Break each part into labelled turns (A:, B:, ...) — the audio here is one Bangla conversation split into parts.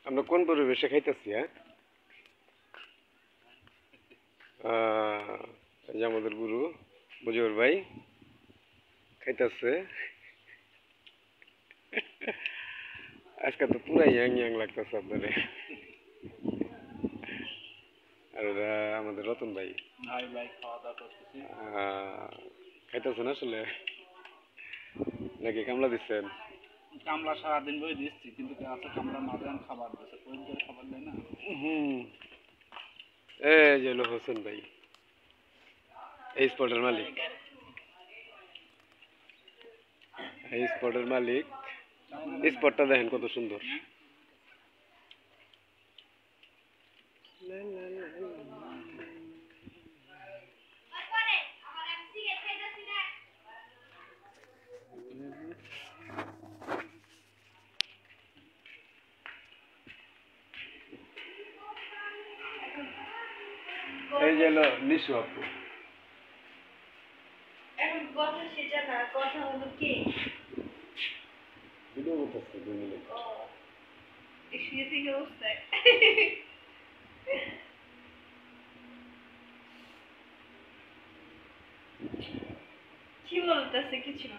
A: আমরা কোন পরিবেশে খাইতেছি? হ্যাঁ, এই যে আমাদের গুরু মুজিবুর ভাই খাইতেছে। আজকে তো পুরাই ইয়াং ইয়াং লাগতেছে আপনারে। আর ওরা আমাদের রতন ভাই খাইতেছেন আসলে নাকি কামলা দিচ্ছেন?
B: কামলা সারাদিন বই দিচ্ছি, কিন্তু কামলা না দেন খাবার দিচ্ছে, পরিষ্কার খাবার দেয় না।
A: এই যে হলো হোসেন ভাই, এই স্পটের মালিক, এই স্পটের মালিক। স্পটটা দেখেন কত সুন্দর। এই যে হলো নিশু আপু।
C: এখন কথা সেটা না, কথা হলো কি
A: ভিডিও করতেছে 2 মিনিট।
C: শুয়ে থেকে অবস্থায় কি বলতেছে কিছু না।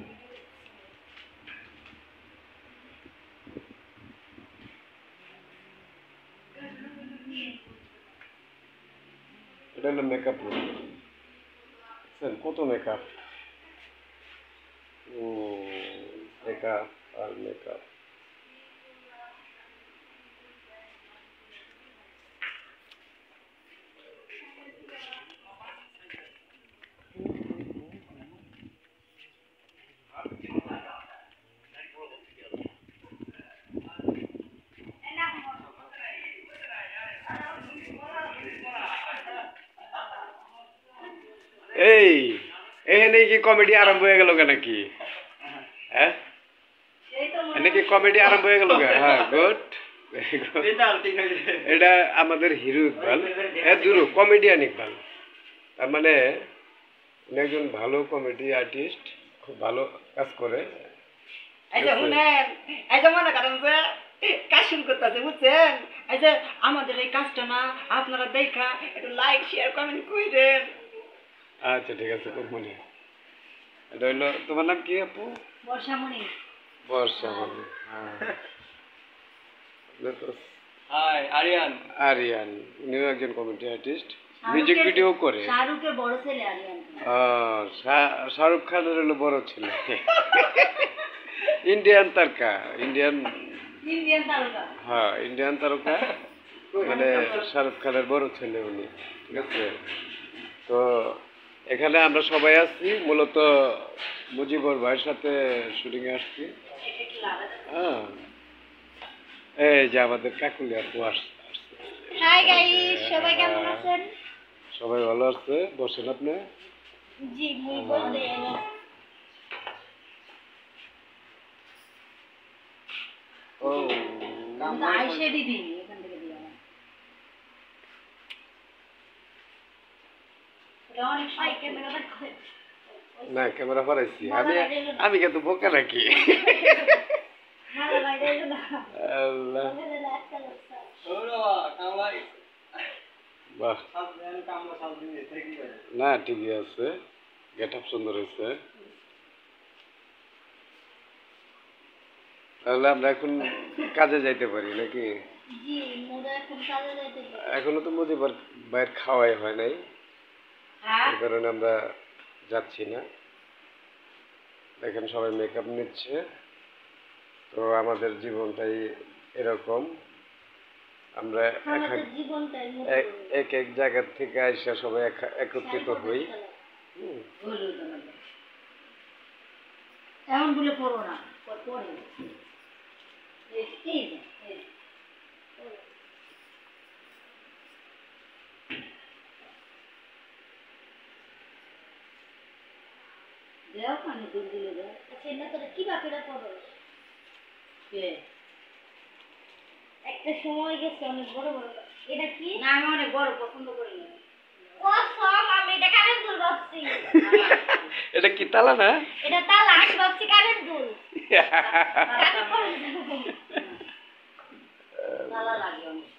A: এটা হলো মেকআপ রুম। স্যার কত মেকআপ, ও মেকআপ আর মেকআপ। এই এখানে কি কমেডি আরম্ভ হয়ে গেল নাকি? হ্যাঁ, এখানে কি কমেডি আরম্ভ হয়ে গেল? হ্যাঁ, গুড। এটা আমাদের হিরো ইকবাল, দূর কমেডিয়ান ইকবাল। তার মানে উনি একজন ভালো কমেডি আর্টিস্ট, খুব ভালো কাজ করে।
D: কাজ শুরু করতেছে, বুঝছেন? এই যে আমাদের এই কাজটা না আপনারা দেখা একটু লাইক শেয়ার কমেন্ট করেন।
A: আচ্ছা ঠিক আছে, খুব মনে। এটা হইলো, তোমার নাম কি আপু?
C: বর্ষামণি।
A: বর্ষামণি, হ্যাঁ।
B: হাই আরিয়ান।
A: আরিয়ান, উনিও একজন কমেডি আর্টিস্ট, মিউজিক ভিডিও করে।
C: শাহরুখের বড় ছেলে আরিয়ান।
A: শাহরুখ খানের হলো বড় ছেলে। ইন্ডিয়ান তারকা, ইন্ডিয়ান
C: তারকা।
A: হ্যাঁ, ইন্ডিয়ান তারকা, মানে শাহরুখ খানের বড় ছেলে উনি। ঠিক আছে, তো এখানে আমরা সবাই আসছি মূলত মুজিবুর ভাইয়ের সাথে শুটিংয়ে আসছি। হ্যাঁ, এই যে আমাদের কাকুলি আপু আসছে।
C: হাই গাইস, সবাই কেমন আছেন?
A: সবাই ভালো আছে, বসেন আপনি।
C: জি, মুই বলতে
A: ও
C: আইশেডি দিন এখান থেকে দিলাম। অনেক সময় ক্যামেরাটা
A: না, ক্যামেরা ফরাইছি আমি কিন্তু বোকা নাকি? আল্লাহ, বাহ, না ঠিকই আছে, গেট আপ সুন্দর হয়েছে। তাহলে আমরা এখন কাজে যাইতে পারি নাকি?
C: জি, মোরা এখন কাজে যাইতে পারি।
A: এখনো তো মুজিবুর ভাইয়ের খাওয়াই হয় নাই, এই কারণে আমরা যাচ্ছি না। দেখেন সবাই মেকআপ নিচ্ছে। তো আমাদের জীবনটাই এরকম, আমরা এক এক জায়গা থেকে আইসা সবাই একত্রিত হই।
C: এমন বলে পড়ো না, পড়ে দেও পানি দুধ দিলে দেও। আচ্ছা, না তোরা কি বাকিরা পড়ো? একটা সময় গেছে অনেক বড় বড়। এটা কি? না, আমি অনেক বড় পছন্দ করি না। ও সব আমি এটা কারেন্ট দুল ভাবছি।
A: এটা কি তালা না?
C: এটা তালা, আমি ভাবছি কারেন্ট দুল। জ্বালা লাগে অনেক